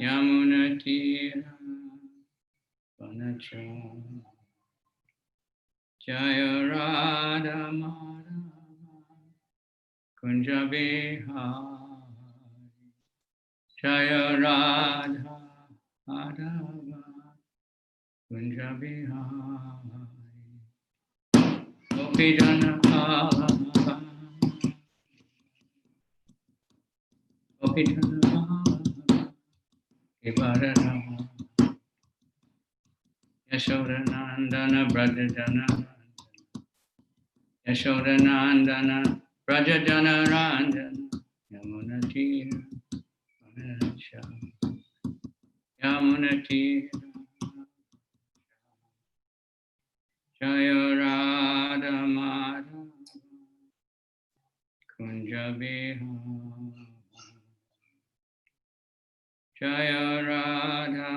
Yamunatira Vanacha Jaya Radha Madhava Kunja Vihari Jaya Radha Madhava Kunja Vihari Gopi Jana Pala Gopi Jana Pala Kivarana Yashodanandana Vrajajana Yashodanandana Vrajajana Ranjana Yamunatira Vanacha Yamunatira Jaya Radha Madhava Kunja Vihari Jaya Radha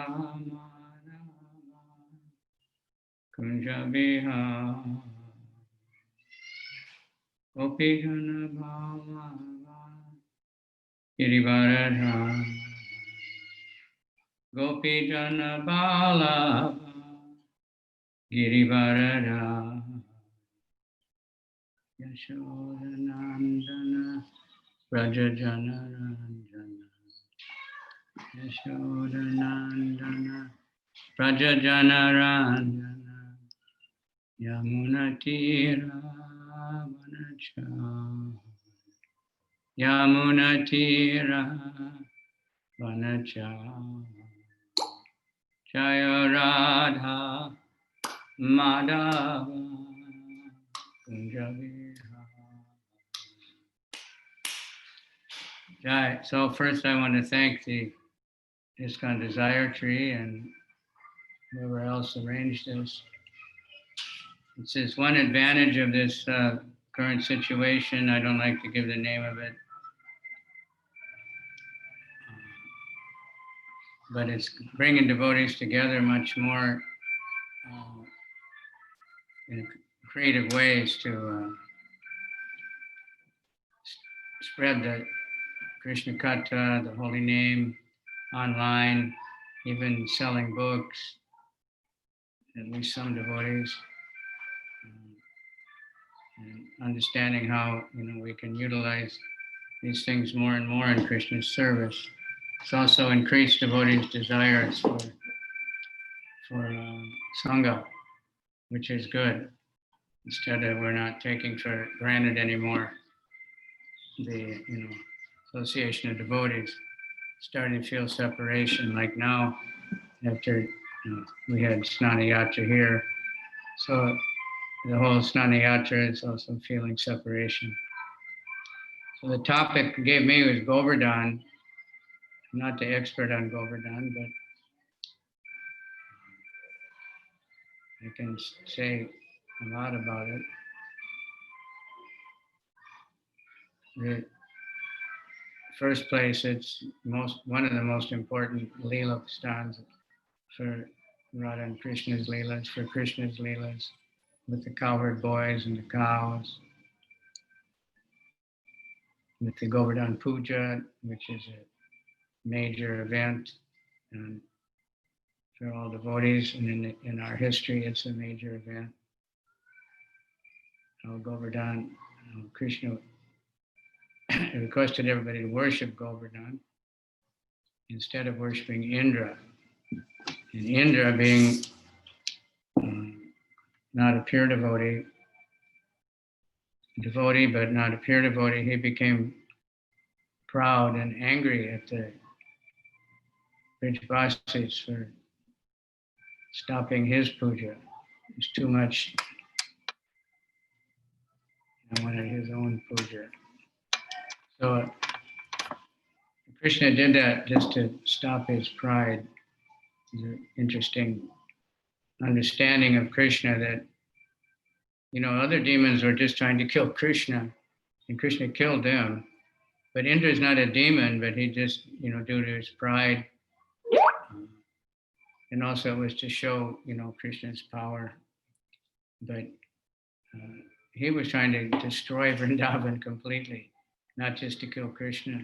Madhava Kunja Vihari Gopi Jana Bhava Girivaradha Gopi Jana Bala Girivaradha Yashodanandana Vrajajana Ranjana Yashodanandana Vrajajana Ranjana Yamunatira Vanacha Yamunatira Vanacha Jaya Radha Madhava Kunja Vihari. Jai. So first I want to thank the ISKCON Desire Tree and whoever else arranged this. It says one advantage of this current situation, I don't like to give the name of it, but it's bringing devotees together much more in creative ways to spread the Krishna Katha, the holy name, online, even selling books, at least some devotees, and understanding how we can utilize these things more and more in Krishna's service. It's also increased devotees' desires for Sangha, which is good. Instead of we're not taking for granted anymore the association of devotees, starting to feel separation. Like now, after we had Snana Yatra here, so the whole Snana Yatra is also feeling separation. So the topic he gave me was Govardhan. I'm not the expert on Govardhan, but I can say a lot about it. The first place, it's one of the most important Leela stands for Radha and Krishna's Leelas, for Krishna's Leelas, with the cowherd boys and the cows, with the Govardhan Puja, which is a major event and for all devotees, and in our history, it's a major event. Govardhan, Krishna requested everybody to worship Govardhan instead of worshiping Indra. And Indra, being not a pure devotee but not a pure devotee, he became proud and angry at the Vrajavadhus for stopping his puja. It was too much. He wanted his own puja. So Krishna did that just to stop his pride. It's an interesting understanding of Krishna that, other demons were just trying to kill Krishna, and Krishna killed them. But Indra is not a demon, but he just, due to his pride, and also it was to show, Krishna's power. But he was trying to destroy Vrindavan completely, not just to kill Krishna.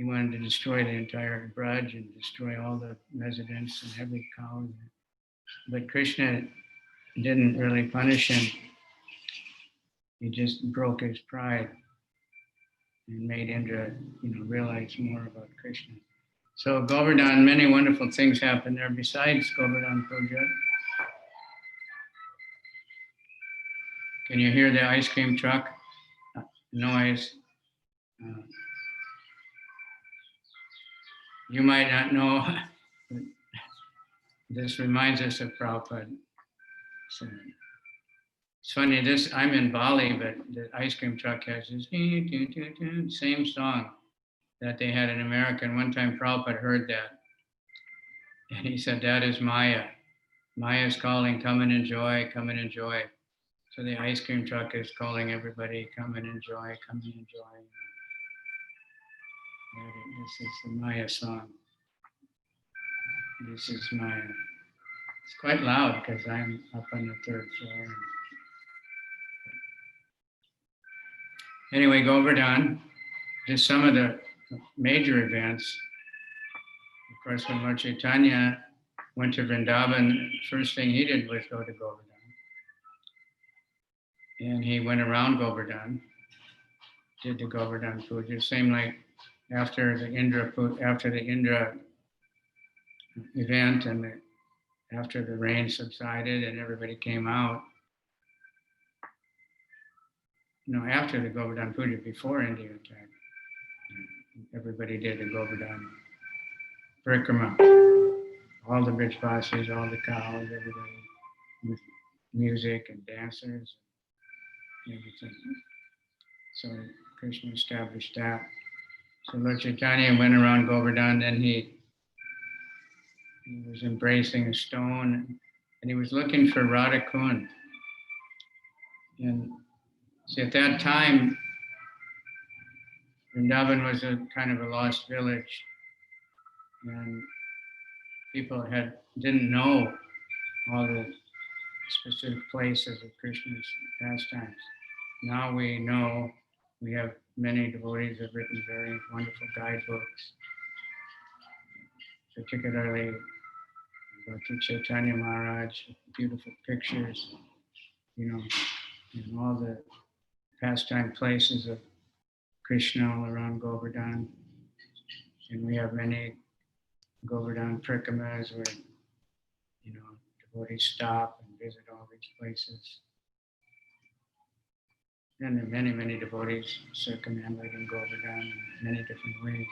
he wanted to destroy the entire Braj and destroy all the residents and every cow. But Krishna didn't really punish him. He just broke his pride and made Indra, realize more about Krishna. So Govardhan, many wonderful things happen there besides Govardhan Puja. Can you hear the ice cream truck noise? You might not know, but this reminds us of Prabhupada. So it's funny, I'm in Bali, but the ice cream truck has this same song that they had in America. And one time Prabhupada heard that. And he said, that is Maya. Maya's calling, come and enjoy, come and enjoy. So the ice cream truck is calling everybody, come and enjoy, come and enjoy. This is the Maya song. This is Maya. It's quite loud because I'm up on the third floor. Anyway, Govardhan, just some of the major events. Of course, when Lord Chaitanya went to Vrindavan, first thing he did was go to Govardhan. And he went around Govardhan, did the Govardhan Puja. Same like after the Indra event and after the rain subsided and everybody came out. After the Govardhan Puja, before India attack, everybody did the Govardhan Parikrama. All the Vrajavadhus, all the cows, everybody with music and dancers, everything. So Krishna established that. So Lord Chaitanya went around Govardhan, then he was embracing a stone, and he was looking for Radha Kund. And see, at that time, Vrindavan was a kind of a lost village, and people didn't know all the specific places of Krishna's pastimes. Now we know. We have many devotees have written very wonderful guidebooks, particularly Bhakti Chaitanya Maharaj, beautiful pictures, and all the pastime places of Krishna all around Govardhan. And we have many Govardhan Prikamas where, devotees stop and visit all these places. And there are many, many devotees circumambulating Govardhan in many different ways.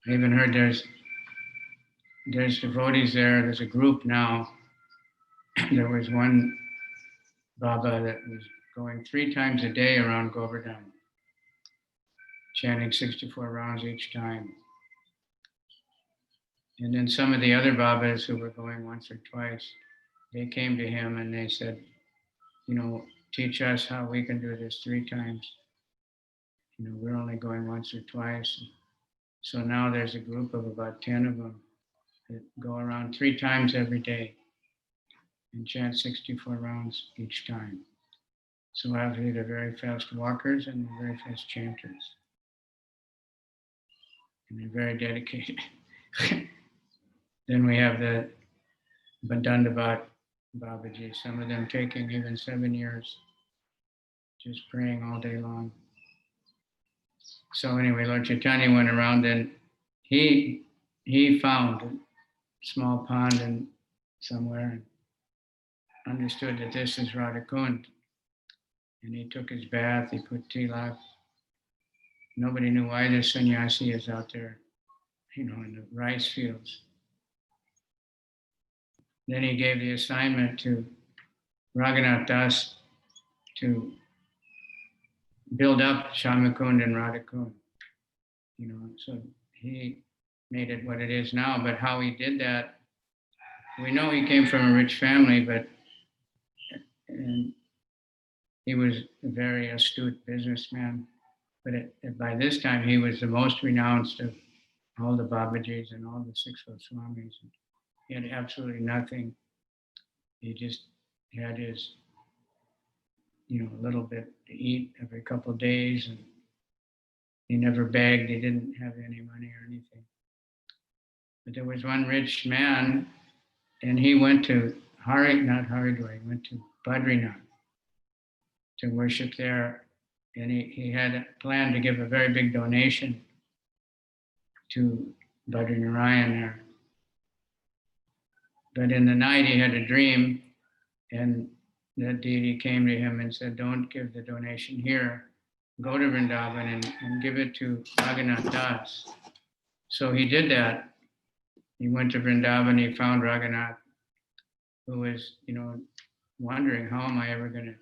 I even heard there's devotees there. There's a group now. There was one Baba that was going 3 times a day around Govardhan, chanting 64 rounds each time. And then some of the other Babas who were going once or twice, they came to him and they said, teach us how we can do this 3 times. We're only going once or twice. So now there's a group of about 10 of them that go around 3 times every day and chant 64 rounds each time. So obviously they're very fast walkers and they're very fast chanters. And they're very dedicated. Then we have the Bandandabat Babaji, some of them taking even 7 years, just praying all day long. So anyway, Lord Chaitanya went around and he found a small pond somewhere and understood that this is Radha Kund. And he took his bath, he put tilak. Nobody knew why this sannyasi is out there, in the rice fields. Then he gave the assignment to Raghunath Das to build up Shamakund and Radhakund. So he made it what it is now, but how he did that, we know he came from a rich family, and he was a very astute businessman. But by this time, he was the most renounced of all the Babajis and all the 6 Goswamis. He had absolutely nothing. He just had his, a little bit to eat every couple of days, and He never begged. He didn't have any money or anything. But there was one rich man, and he went to Haridwar, he went to Badrinath to worship there. And he had a plan to give a very big donation to Badrinarayan there. But in the night he had a dream, and that deity came to him and said, don't give the donation here. Go to Vrindavan and give it to Raghunath Das. So he did that. He went to Vrindavan, he found Raghunath, who was, wondering, how am I ever going to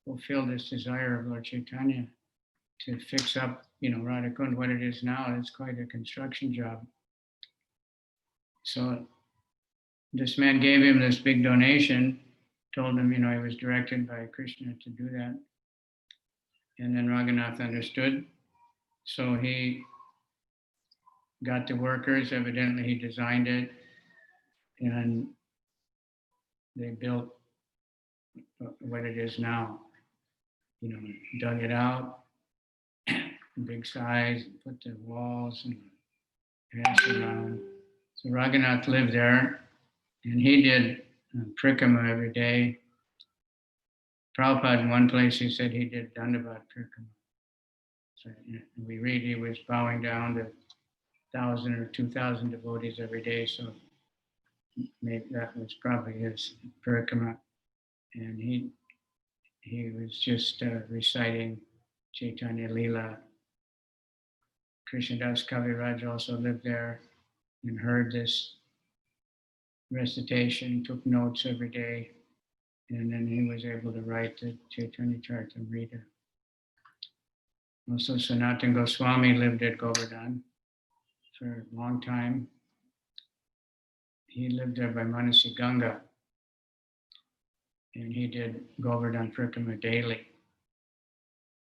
fulfill this desire of Lord Chaitanya to fix up, Radhakund, what it is now. It's quite a construction job. So this man gave him this big donation, told him, he was directed by Krishna to do that. And then Raghunath understood. So he got the workers, evidently he designed it, and they built what it is now. Dug it out, big size, put the walls and grass around. So Raghunath lived there, and he did Prikama every day. Prabhupada, in one place, he said he did Dandavat Prikama. So we read he was bowing down to 1,000 or 2,000 devotees every day, so maybe that was probably his Prikama. And he was just reciting Chaitanya Leela. Krishnadas Kaviraj also lived there and heard this recitation, took notes every day, and then he was able to write the Chaitanya Charitamrita. Also, Sanatana Goswami lived at Govardhan for a long time. He lived there by Manasi Ganga, and he did Govardhan Prikama daily.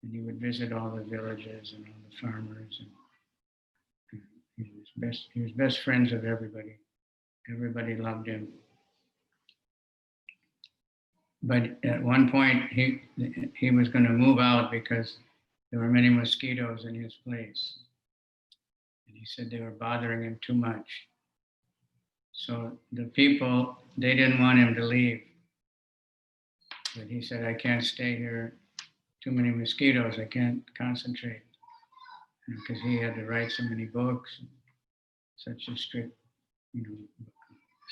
And he would visit all the villages and all the farmers. And he was best friends of everybody. Everybody loved him. But at one point, he was going to move out because there were many mosquitoes in his place. And he said they were bothering him too much. So the people, they didn't want him to leave. But he said, I can't stay here. Too many mosquitoes, I can't concentrate. Because he had to write so many books, such a strict,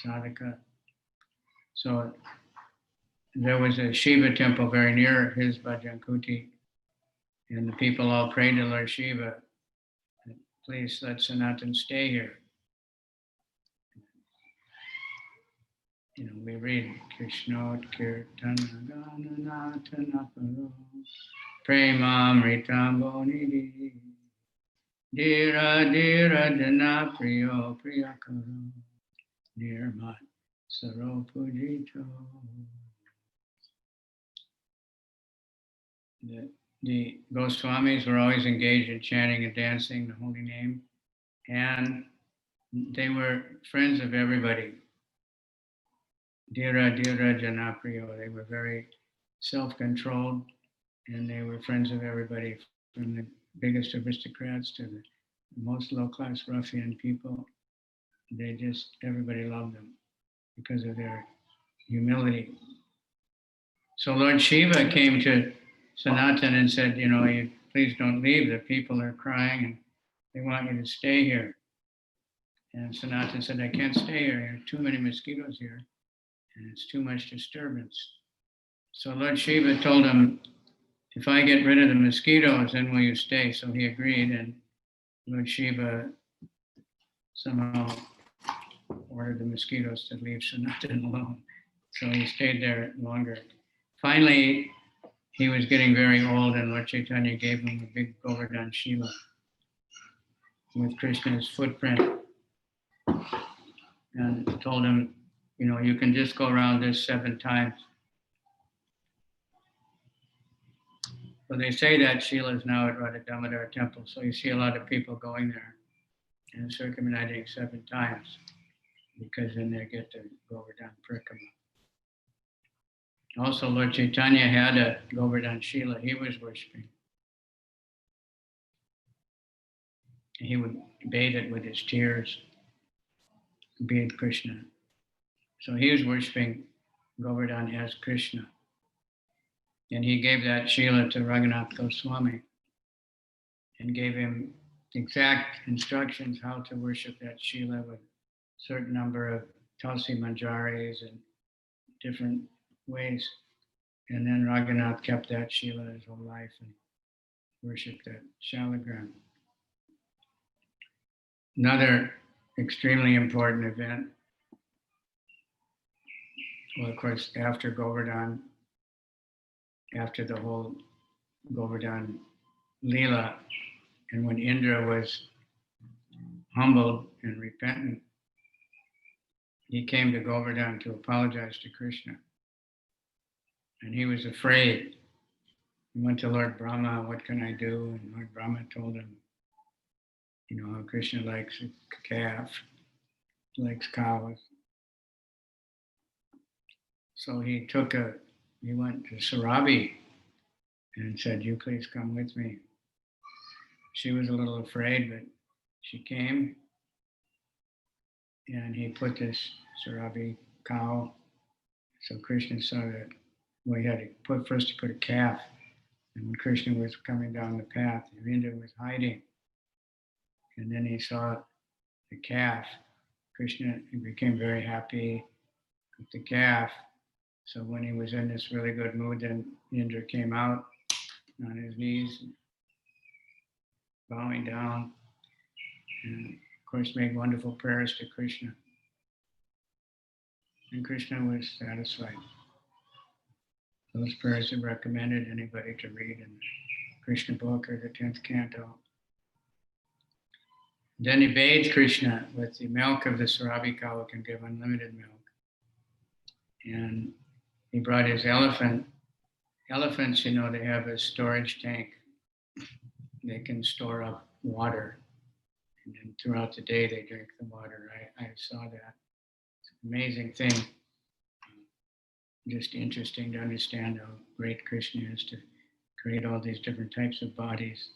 sadhaka. So there was a Shiva temple very near his Bhajan Kuti, and the people all prayed to Lord Shiva, please let Sanatan stay here. We read Krishna Kirtan Gananathanaparo Premamritambo Nidhi Dhira Dhira Jana Priyo Priyakaro Nirmat Saro Pujito. The Goswamis were always engaged in chanting and dancing the holy name, and they were friends of everybody. Dhira Dhira Janapriyo, they were very self-controlled, and they were friends of everybody, from the biggest aristocrats to the most low-class ruffian people. Everybody loved them because of their humility. So Lord Shiva came to Sanatan and said, you please don't leave, the people are crying and they want you to stay here. And Sanatan said, I can't stay here, there are too many mosquitoes here, and it's too much disturbance. So Lord Shiva told him, if I get rid of the mosquitoes, then will you stay? So he agreed, and Lord Shiva somehow ordered the mosquitoes to leave Sanatan alone. So he stayed there longer. Finally, he was getting very old, and Lord Chaitanya gave him a big Govardhan Shiva with Krishna's footprint, and told him, you can just go around this 7 times. So they say that Shila is now at Radha Damodara temple, so you see a lot of people going there and circumnavigating 7 times, because then they get to Govardhan Prikama. Also, Lord Chaitanya had a Govardhan Shila he was worshipping. He would bathe it with his tears, bathe Krishna. So he was worshipping Govardhan as Krishna. And he gave that Shila to Raghunath Goswami and gave him exact instructions how to worship that Shila with a certain number of Tulsi Manjaris and different ways. And then Raghunath kept that Shila his whole life and worshipped that Shalagram. Another extremely important event, well, of course, after Govardhan, after the whole Govardhan Leela, and when Indra was humbled and repentant, he came to Govardhan to apologize to Krishna. And he was afraid. He went to Lord Brahma, what can I do? And Lord Brahma told him, you know, how Krishna likes a calf, he likes cows. So he went to Sarabi and said, you please come with me. She was a little afraid, but she came, and he put this Sarabi cow. So Krishna saw that, well, he had to put a calf. And when Krishna was coming down the path, Indra was hiding. And then he saw the calf. Krishna became very happy with the calf. So when he was in this really good mood, then Indra came out on his knees, bowing down, and of course made wonderful prayers to Krishna. And Krishna was satisfied. Those prayers are recommended anybody to read in the Krishna book or the 10th canto. Then he bathed Krishna with the milk of the Sarabi cow. It can give unlimited milk. And he brought his elephant. Elephants, you know, they have a storage tank. They can store up water. And then throughout the day, they drink the water. I saw that. It's an amazing thing. Just interesting to understand how great Krishna is to create all these different types of bodies.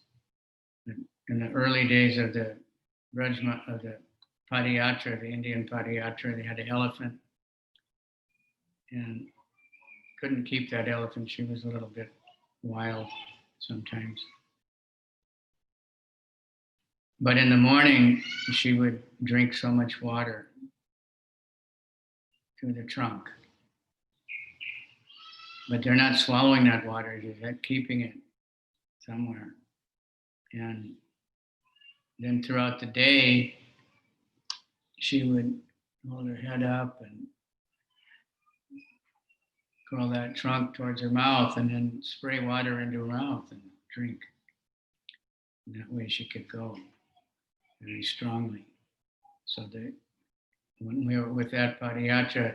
In the early days of the Padayatra, the Indian Padayatra, they had an elephant and couldn't keep that elephant. She was a little bit wild sometimes. But in the morning, she would drink so much water through the trunk. But they're not swallowing that water, they're keeping it somewhere. And then throughout the day, she would hold her head up and curl that trunk towards her mouth and then spray water into her mouth and drink. And that way she could go very strongly. So when we were with that Padayatra,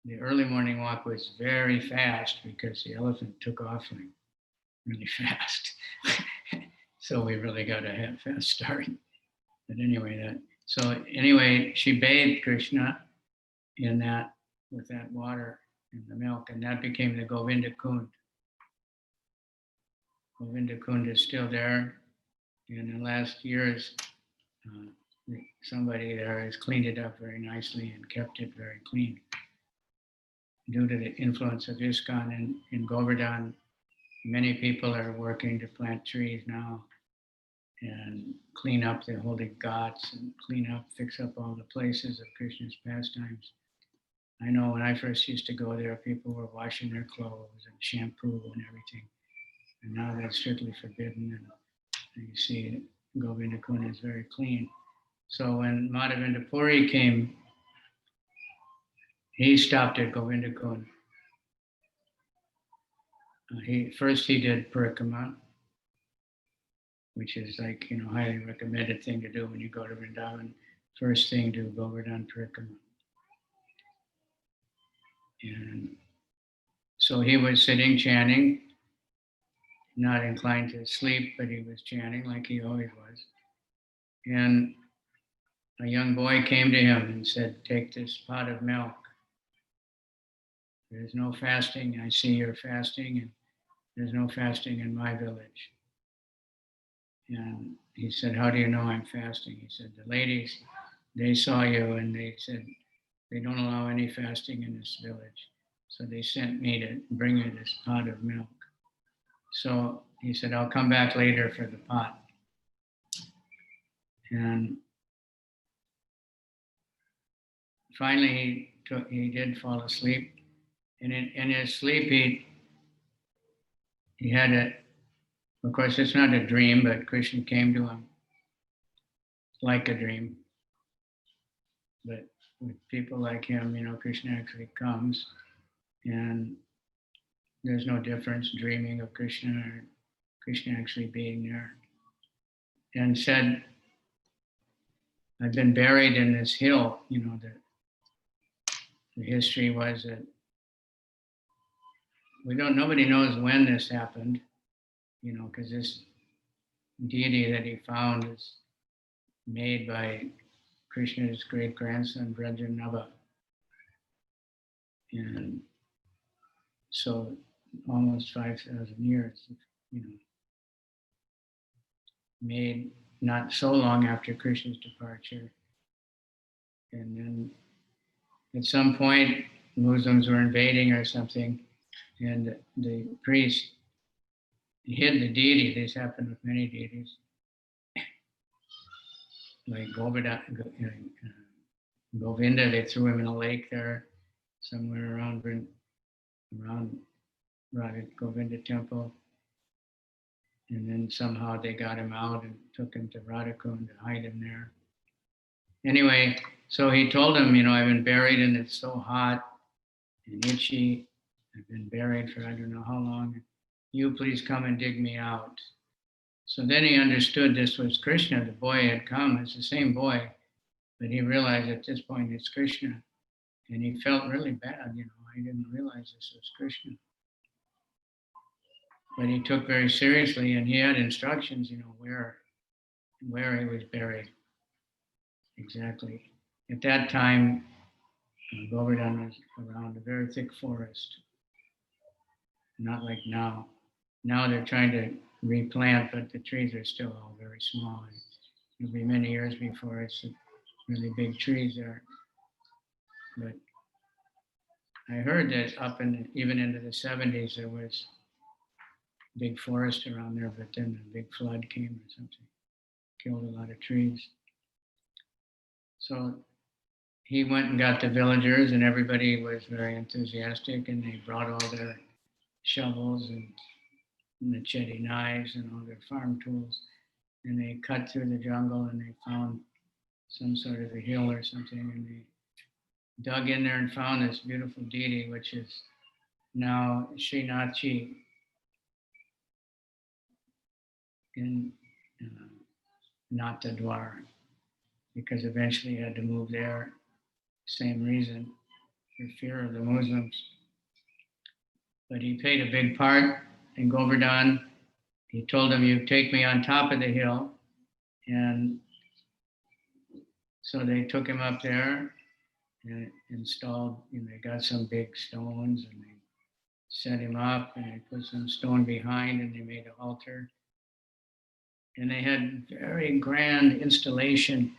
the early morning walk was very fast because the elephant took off like really fast. So we really got a half fast start. But anyway, she bathed Krishna in that, with that water and the milk, and that became the Govinda Kund. Govinda Kund is still there. And in the last years, somebody there has cleaned it up very nicely and kept it very clean. Due to the influence of ISKCON in Govardhan, many people are working to plant trees now and clean up the holy ghats and fix up all the places of Krishna's pastimes. I know when I first used to go there, people were washing their clothes and shampoo and everything. And now that's strictly forbidden. And you see Govinda Kund is very clean. So when Madhavinda Puri came, he stopped at Govinda Kund. First he did Parikrama, which is like, highly recommended thing to do when you go to Vrindavan. First thing, do Govardhan Parikrama. And so he was sitting chanting, not inclined to sleep, but he was chanting like he always was. And a young boy came to him and said, take this pot of milk. There's no fasting. I see you're fasting, and there's no fasting in my village. And he said, how do you know I'm fasting? He said, the ladies, they saw you and they said, they don't allow any fasting in this village. So they sent me to bring you this pot of milk. So he said, I'll come back later for the pot. And finally, he did fall asleep. And in his sleep, he had of course, it's not a dream, but Krishna came to him like a dream. But with people like him, Krishna actually comes, and there's no difference dreaming of Krishna or Krishna actually being there. And said, I've been buried in this hill. The history was that nobody knows when this happened, because this deity that he found is made by Krishna's great-grandson, Vrajavadhus. And so almost 5,000 years, made not so long after Krishna's departure. And then at some point, Muslims were invading or something, and the priest hid the deity. This happened with many deities, like Govinda. They threw him in a lake there, somewhere around Radha Govinda temple. And then somehow they got him out and took him to Radhakund to hide him there. Anyway, so he told him, I've been buried and it's so hot and itchy. I've been buried for I don't know how long. You please come and dig me out. So then he understood this was Krishna. The boy had come. It's the same boy, but he realized at this point it's Krishna. And he felt really bad, I didn't realize this was Krishna. But he took very seriously, and he had instructions, where he was buried exactly. At that time, Govardhan was around a very thick forest, not like now. Now they're trying to replant, but the trees are still all very small. And it'll be many years before it's really big trees there. But I heard that even into the 70s, there was big forest around there, but then a big flood came or something, killed a lot of trees. So he went and got the villagers, and everybody was very enthusiastic, and they brought all their shovels and machete knives and all their farm tools, and they cut through the jungle, and they found some sort of a hill or something, and they dug in there and found this beautiful deity, which is now Srinathji in Natadwar, because eventually he had to move there. Same reason, for fear of the Muslims. But he played a big part in Govardhan. He told them, you take me on top of the hill. And so they took him up there and installed, they got some big stones and they set him up and they put some stone behind and they made an altar. And they had very grand installation.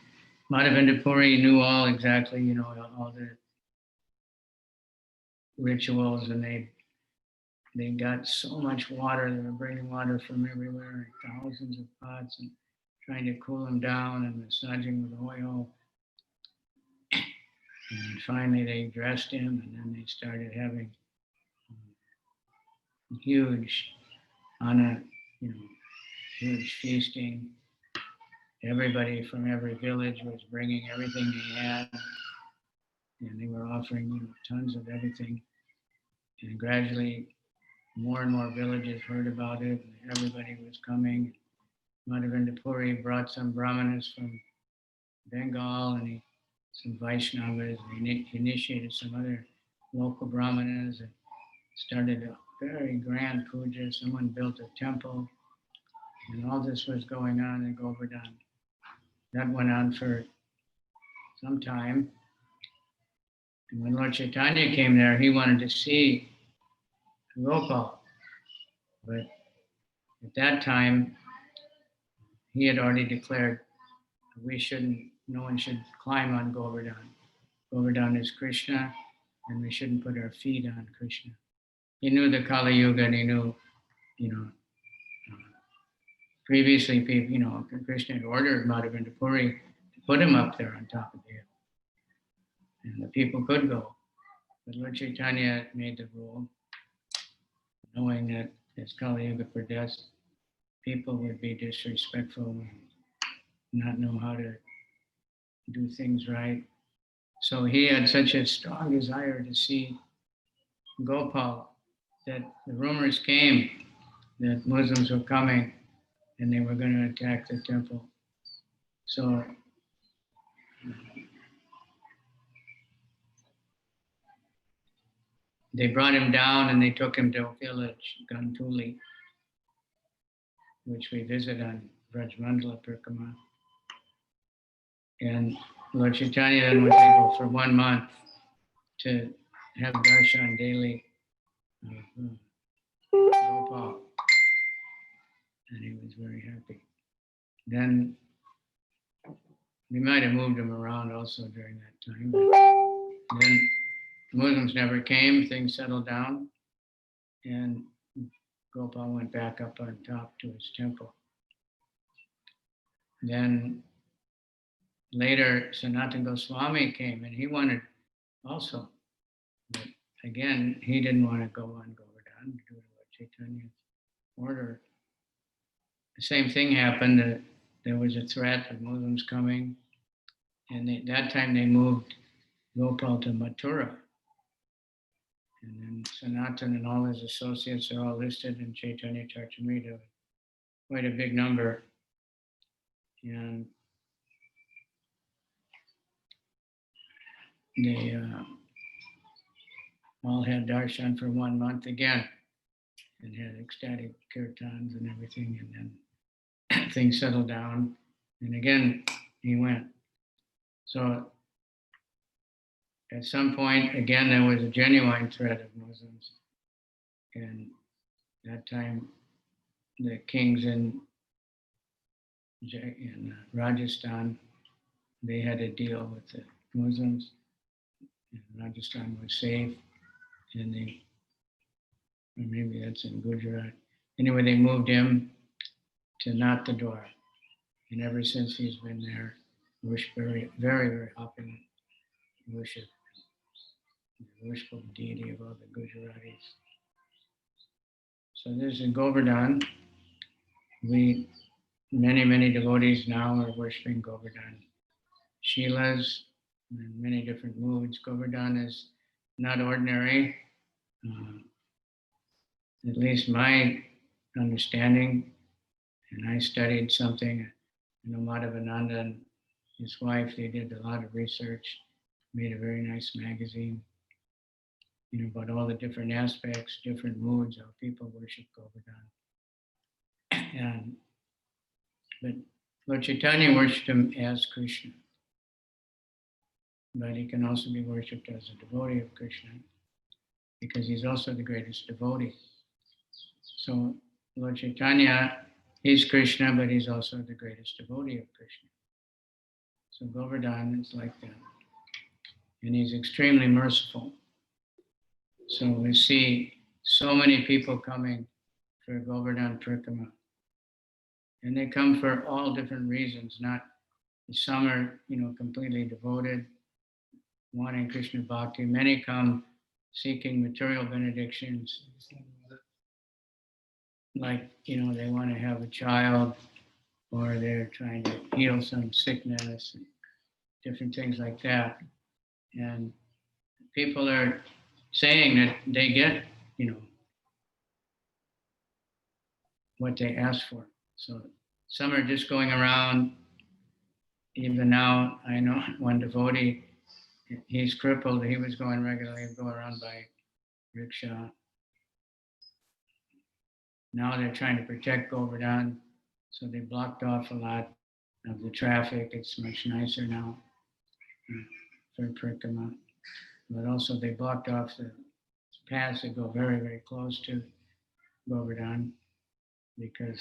Madhavendra Puri knew all exactly, all the rituals, and they got so much water. They were bringing water from everywhere, thousands of pots, and trying to cool him down and massaging with oil. And finally they dressed him, and then they started having huge feasting. Everybody from every village was bringing everything they had, and they were offering tons of everything. And gradually, more and more villages heard about it, and everybody was coming. Madhavendra Puri brought some brahmanas from Bengal, and some Vaishnavas, and he initiated some other local brahmanas, and started a very grand puja. Someone built a temple, and all this was going on in Govardhan. That went on for some time. And when Lord Chaitanya came there, he wanted to see Gopal. But at that time, he had already declared no one should climb on Govardhan. Govardhan is Krishna, and we shouldn't put our feet on Krishna. He knew the Kali Yuga, and he knew, previously people, Krishna had ordered Madhavendra Puri to put him up there on top of the hill. And the people could go. But Lord Chaitanya made the rule, knowing that as Kali Yuga progressed, people would be disrespectful and not know how to do things right. So he had such a strong desire to see Gopal that the rumors came that Muslims were coming and they were going to attack the temple. So they brought him down and they took him to a village, Gantuli, which we visit on Vrajavadhus Parikrama. And Lord Chaitanya then was able for 1 month to have darshan daily of Gopal. And he was very happy. Then we might have moved him around also during that time. But then Muslims never came, things settled down, and Gopal went back up on top to his temple. Then later, Sanatana Goswami came, and he wanted also. But again, he didn't want to go on Govardhan due to Lord Chaitanya's order. The same thing happened, that there was a threat of Muslims coming, and that time they moved Gopal to Mathura. And then Sanatana and all his associates are all listed in Chaitanya Charitamrita, quite a big number. And they all had darshan for 1 month again and had ecstatic kirtans and everything. And then things settled down. And again, he went. So at some point, again, there was a genuine threat of Muslims. And that time, the kings in Rajasthan, they had a deal with the Muslims. And Rajasthan was safe. And or maybe that's in Gujarat. Anyway, they moved him to Nathadwar. And ever since he's been there, worship very, very, very opulent worship. The worshipful deity of all the Gujaratis. So there's in Govardhan. Many devotees now are worshiping Govardhan. Shilas, in many different moods. Govardhan is not ordinary. At least my understanding, and I studied something, Madhavananda and his wife, they did a lot of research, made a very nice magazine, about all the different aspects, different moods, how people worship Govardhan. But Lord Chaitanya worshipped him as Krishna. But he can also be worshipped as a devotee of Krishna, because he's also the greatest devotee. So Lord Chaitanya, he's Krishna, but he's also the greatest devotee of Krishna. So Govardhan is like that. And he's extremely merciful. So we see so many people coming for Govardhan Parikrama. And they come for all different reasons. Some are, completely devoted, wanting Krishna Bhakti. Many come seeking material benedictions. Like, they want to have a child, or they're trying to heal some sickness, and different things like that. And people are saying that they get, what they ask for. So some are just going around. Even now, I know one devotee, he's crippled. He was going regularly, go around by rickshaw. Now they're trying to protect Govardhan, so they blocked off a lot of the traffic. It's much nicer now for Parikrama. But also they blocked off the paths that go very, very close to Govardhan, because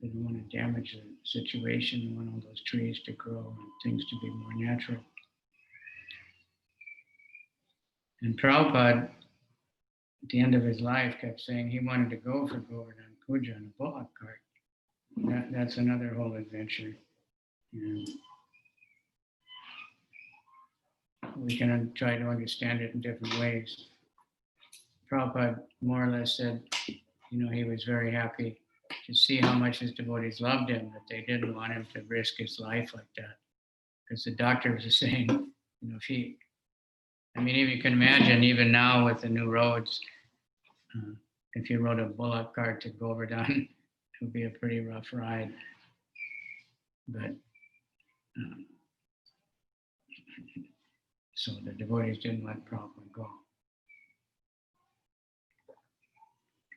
They don't want to damage the situation. They want all those trees to grow and things to be more natural. And Prabhupada, at the end of his life, kept saying he wanted to go for Govardhan Puja on a bullock cart. That's another whole adventure. And we can try to understand it in different ways. Prabhupada more or less said, he was very happy to see how much his devotees loved him, that they didn't want him to risk his life like that. Because the doctors are saying, if you can imagine, even now with the new roads, if you rode a bullock cart to Govardhan, it would be a pretty rough ride. But so the devotees didn't let Prabhupada go.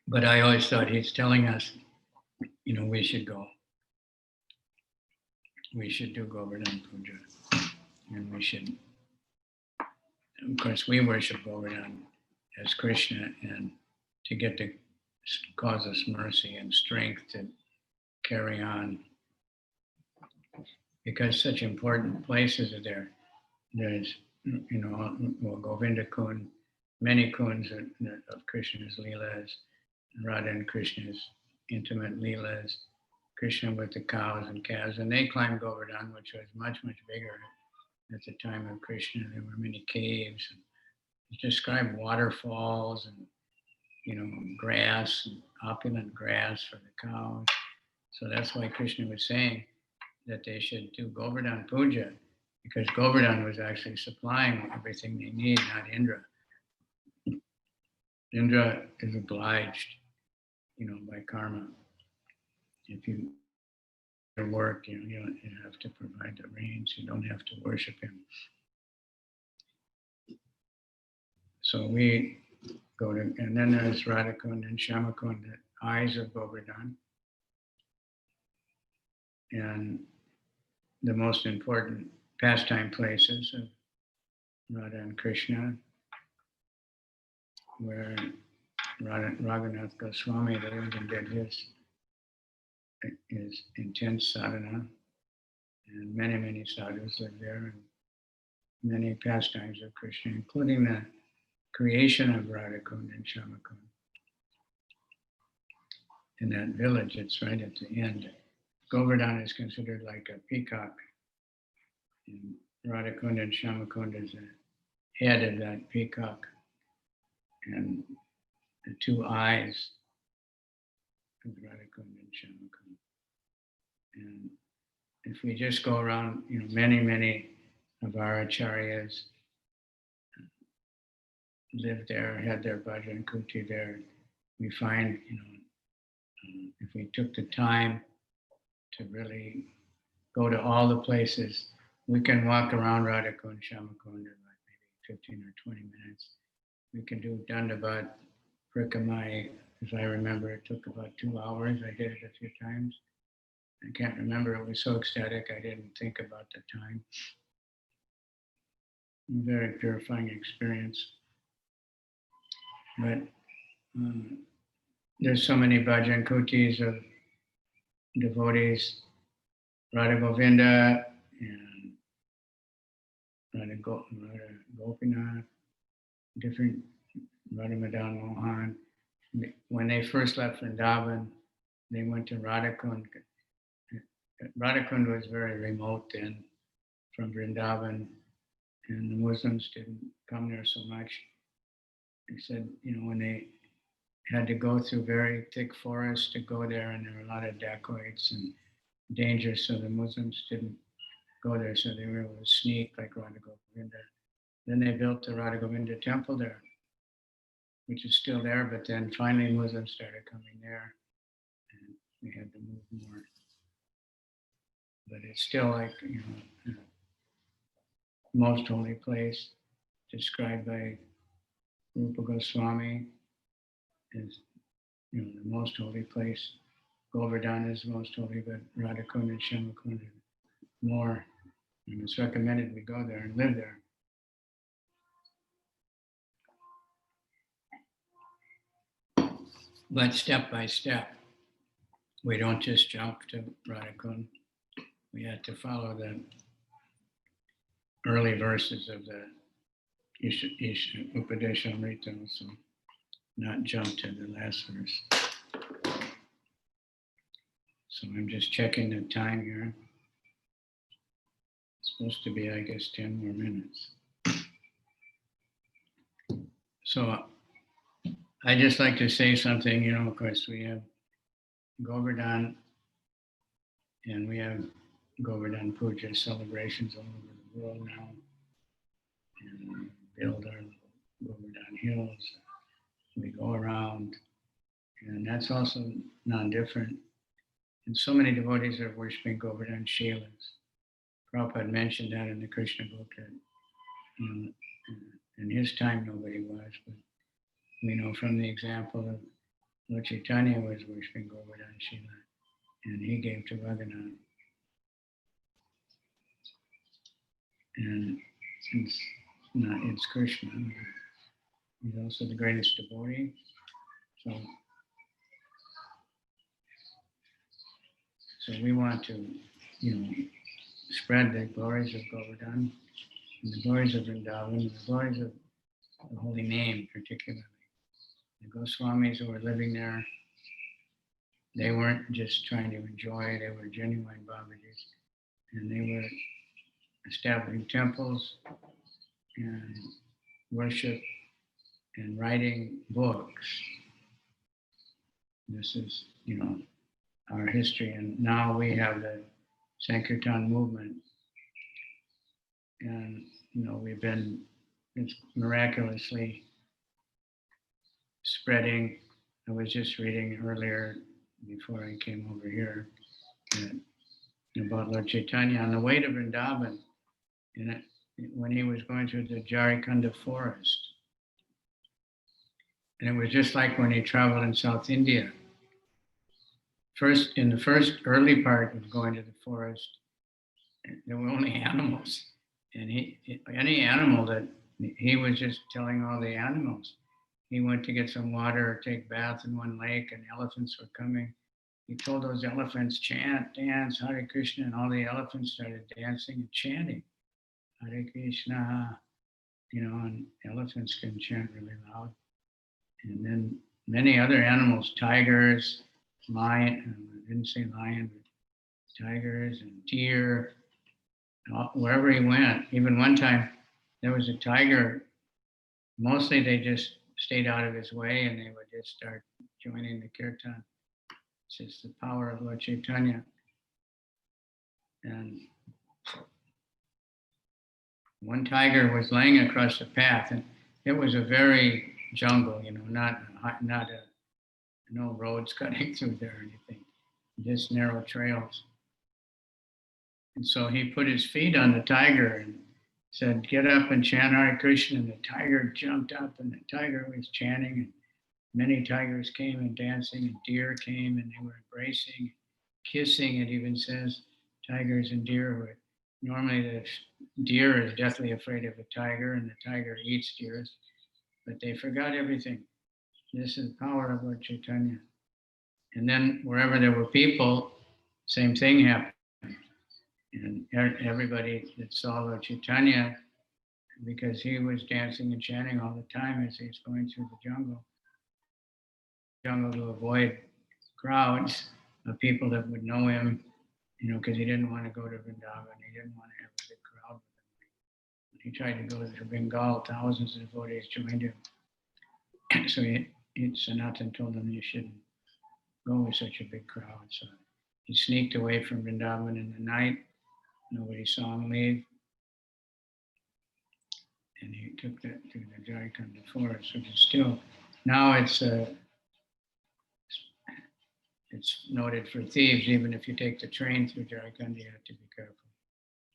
But I always thought he's telling us, we should go. We should do Govardhan Puja. And we should, of course, we worship Govardhan as Krishna, and to get to cause us mercy and strength to carry on. Because such important places are there. There's, Govinda Kund, many kunds of Krishna's Leelas, Radha and Krishna's intimate Leelas, Krishna with the cows and calves, and they climbed Govardhan, which was much, much bigger at the time of Krishna. There were many caves, and it described waterfalls and, grass, and opulent grass for the cows. So that's why Krishna was saying that they should do Govardhan Puja, because Govardhan was actually supplying everything they need, not Indra. Indra is obliged, by karma. If you work, you have to provide the rains. You don't have to worship him. So we go to, and then there's Radhakund and Shyamakund, the eyes of Govardhan. And the most important pastime places of Radha and Krishna, where Raghunath Goswami, they even did his intense sadhana, and many, many sadhus live there, and many pastimes of Krishna, including the creation of Radhakund and Shyamakund. In that village, it's right at the end. Govardhan is considered like a peacock, and Radhakund and Shyamakund is the head of that peacock, and the two eyes of Radhakund and Shyamakund. And if we just go around, many, many of our acharyas lived there, had their bhajan kuti there. We find, if we took the time to really go to all the places, we can walk around Radhakund, Shyamakund in like maybe 15 or 20 minutes. We can do Dandavat, Prikamai. As I remember, it took about 2 hours. I did it a few times. I can't remember. It was so ecstatic, I didn't think about the time. Very purifying experience. But there's so many bhajan kutis of devotees, Radha Govinda and Radha Gopinath, different Radha Madan Mohan. When they first left Vrindavan, they went to Radhakund. Radhakund was very remote then from Vrindavan, and the Muslims didn't come there so much. They said, when they had to go through very thick forests to go there, and there were a lot of dacoits and dangers, so the Muslims didn't go there, so they were able to sneak like Radha Govinda. Then they built the Radha Govinda temple there, which is still there, but then finally Muslims started coming there, and we had to move more. But it's still like, most holy place, described by Rupa Goswami is, the most holy place. Govardhan is the most holy, but Radhakund and Shyamakund are more. And it's recommended we go there and live there. But step by step. we don't just jump to Radhakund. We had to follow the early verses of the Upadesha Amrita, so not jump to the last verse. So I'm just checking the time here. It's supposed to be, I guess, 10 more minutes. So I just like to say something, of course, we have Govardhan and we have Govardhan Puja celebrations all over the world now. And we build our Govardhan hills. We go around, and that's also non-different. And so many devotees are worshiping Govardhan Shilas. Prabhupada mentioned that in the Krishna book that in his time nobody was, but we know from the example of Lord Chaitanya was worshiping Govardhan Shila, and he gave to Raghunath. And it's Krishna. He's also the greatest devotee. So we want to, spread the glories of Govardhan, and the glories of Vrindavan, and the glories of the holy name particularly. The Goswamis who were living there, they weren't just trying to enjoy, they were genuine Babajis, and they were establishing temples and worship and writing books. This is, our history, and now we have the Sankirtan movement, and it's miraculously spreading. I was just reading earlier before I came over here about Lord Chaitanya on the way to Vrindavan, when he was going through the Jharikanda forest. And it was just like when he traveled in South India. In the first early part of going to the forest, there were only animals. And any animal that he was just telling all the animals. He went to get some water or take bath in one lake, and elephants were coming. He told those elephants, chant, dance, Hare Krishna, and all the elephants started dancing and chanting, Hare Krishna, and elephants can chant really loud. And then many other animals, tigers, lion, I didn't say lion, but tigers and deer, wherever he went. Even one time, there was a tiger. Mostly they just stayed out of his way, and they would just start joining the Kirtan. It's just the power of Lord Chaitanya. And one tiger was laying across the path, and it was a very jungle, no roads cutting through there or anything, just narrow trails. And so he put his feet on the tiger and said, get up and chant Hare Krishna. And the tiger jumped up, and the tiger was chanting, and many tigers came and dancing, and deer came, and they were embracing, kissing. It even says tigers and deer were, normally the deer is deathly afraid of a tiger, and the tiger eats deer, but they forgot everything. This is the power of Lord Chaitanya. And then wherever there were people, same thing happened. And everybody that saw Lord Chaitanya, because he was dancing and chanting all the time as he was going through the jungle to avoid crowds of people that would know him, because he didn't want to go to Vrindavan. He didn't want to have a big crowd with him. When he tried to go to Bengal, thousands of devotees joined him. So Sanatan told him you shouldn't go with such a big crowd. So he sneaked away from Vrindavan in the night. Nobody saw him leave. And he took that to the Jharikanda forest, which is still, now it's noted for thieves. Even if you take the train through Jharikanda, you have to be careful.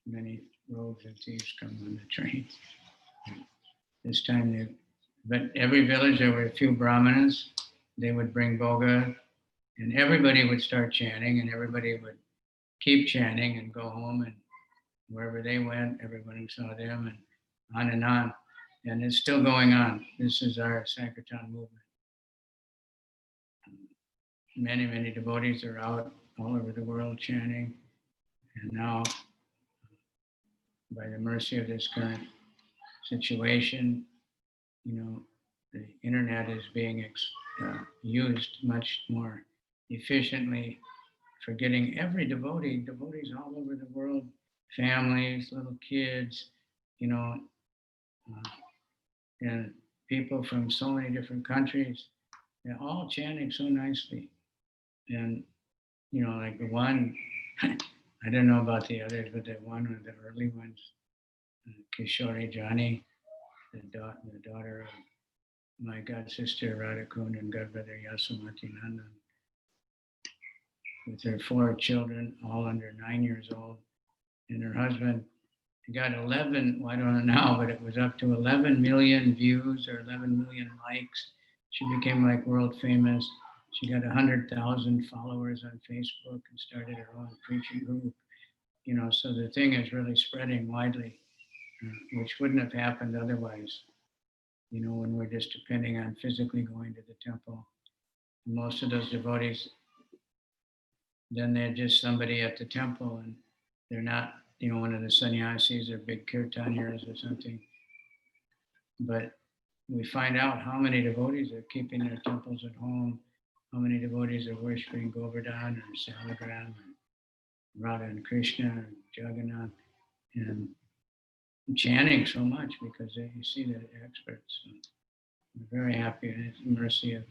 Many rogues and thieves come on the train. This time, but every village there were a few brahmanas. They would bring boga, and everybody would start chanting, and everybody would keep chanting and go home, and wherever they went, everyone saw them, and on and on. And it's still going on. This is our Sankirtan movement. many, many devotees are out all over the world chanting. And now, by the mercy of this current situation, the internet is being used much more efficiently for getting every devotees all over the world, families, little kids, and people from so many different countries. They're all chanting so nicely. And, like the one, I don't know about the others, but the one of the early ones, Kishore Jani, the daughter of my god sister Radhakund and god brother Yasumati Nandan, with her 4 children, all under 9 years old, and her husband got 11, well, I don't know now, but it was up to 11 million views or 11 million likes. She became like world famous. She got 100,000 followers on Facebook and started her own preaching group. So the thing is really spreading widely, which wouldn't have happened otherwise. When we're just depending on physically going to the temple. Most of those devotees, then they're just somebody at the temple and they're not, one of the sannyasis or big kirtaniers or something. But we find out how many devotees are keeping their temples at home, how many devotees are worshiping Govardhan or Salagram or Radha and Krishna or Jagannath and chanting so much because you see the experts. So we're very happy. And it's the mercy of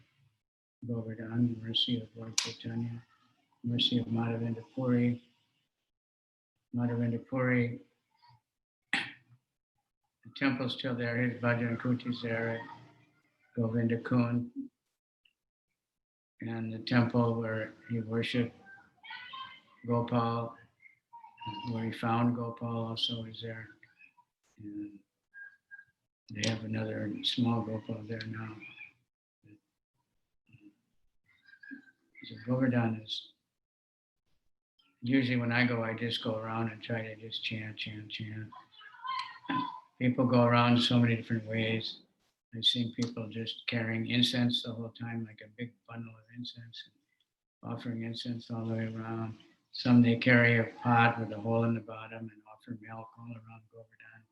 Govardhan, the mercy of Lord Chaitanya, the mercy of Madhavendra Puri. Madhavendra Puri, the temple's still there, his bhajan kuti's there at Govinda Kund. And the temple where he worshipped Gopal, where he found Gopal also is there. And they have another small Gopal there now. So Govardhan is, usually when I go, I just go around and try to just chant. People go around so many different ways. I've seen people just carrying incense the whole time, like a big bundle of incense, and offering incense all the way around. Some they carry a pot with a hole in the bottom and offer milk all around Govardhan.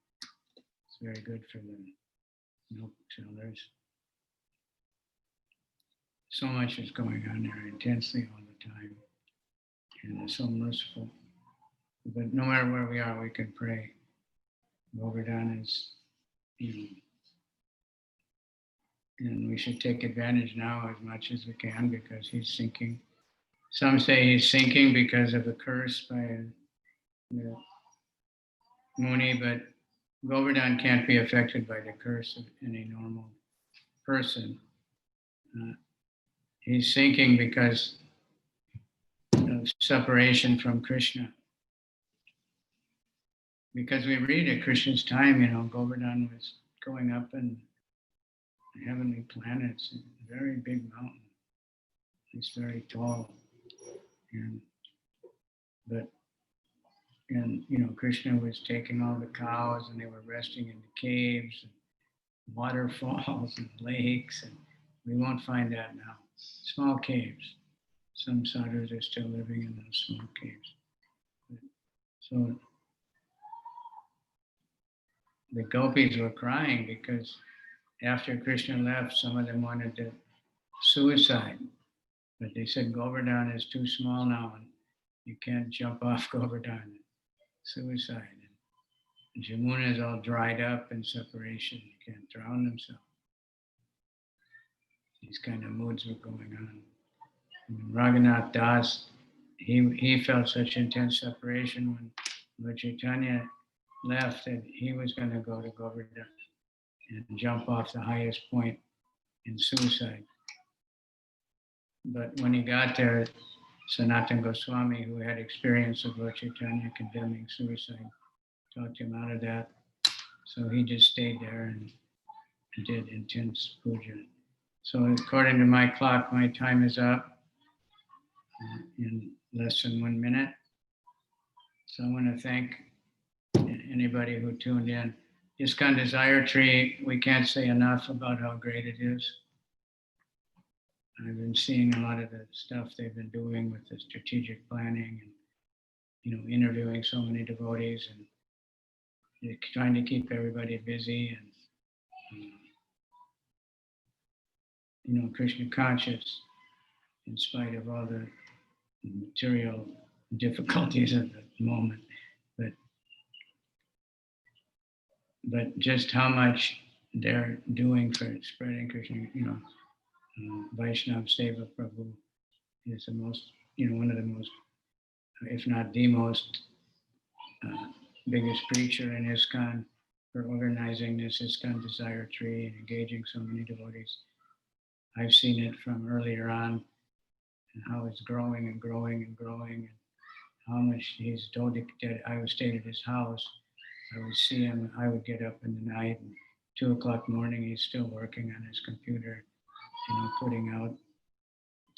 It's very good for the milk sellers. So much is going on there intensely all the time. And they're so merciful. But no matter where we are, we can pray. Govardhan is, and we should take advantage now as much as we can because he's sinking. Some say he's sinking because of a curse by the Muni, but Govardhan can't be affected by the curse of any normal person. He's sinking because of separation from Krishna. Because we read at Krishna's time, Govardhan was going up in the heavenly planets, a very big mountain. It's very tall. And Krishna was taking all the cows and they were resting in the caves, and waterfalls and lakes, and we won't find that now. Small caves. Some sadhus are still living in those small caves. So the gopis were crying because after Krishna left, some of them wanted to suicide. But they said Govardhan is too small now and you can't jump off Govardhan. Suicide. And Jamuna is all dried up in separation. You can't drown himself. These kind of moods were going on. And Raghunath Das, he felt such intense separation when Lord Chaitanya left that he was going to go to Govardhan and jump off the highest point in suicide. But when he got there, Sanatana Goswami, who had experience of Lord Chaitanya condemning suicide, talked him out of that. So he just stayed there and did intense puja. So according to my clock, my time is up in less than 1 minute. So I want to thank anybody who tuned in. ISKCON Desire Tree, we can't say enough about how great it is. I've been seeing a lot of the stuff they've been doing with the strategic planning and, interviewing so many devotees and they're trying to keep everybody busy and, Krishna conscious in spite of all the material difficulties at the moment. But just how much they're doing for spreading Krishna, Vaishnava Seva Prabhu is the most, one of the most, if not the most biggest preacher in ISKCON for organizing this ISKCON Desire Tree and engaging so many devotees. I've seen it from earlier on and how it's growing and growing and growing and how much he's dedicated. I would stay at his house. I would see him. I would get up in the night and 2 o'clock morning, he's still working on his computer, putting out,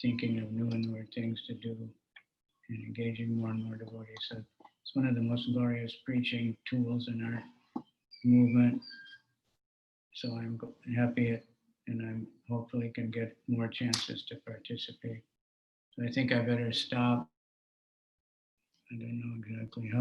thinking of new and newer things to do and engaging more and more devotees. So it's one of the most glorious preaching tools in our movement. So I'm happy and I'm hopefully can get more chances to participate. So I think I better stop. I don't know exactly how.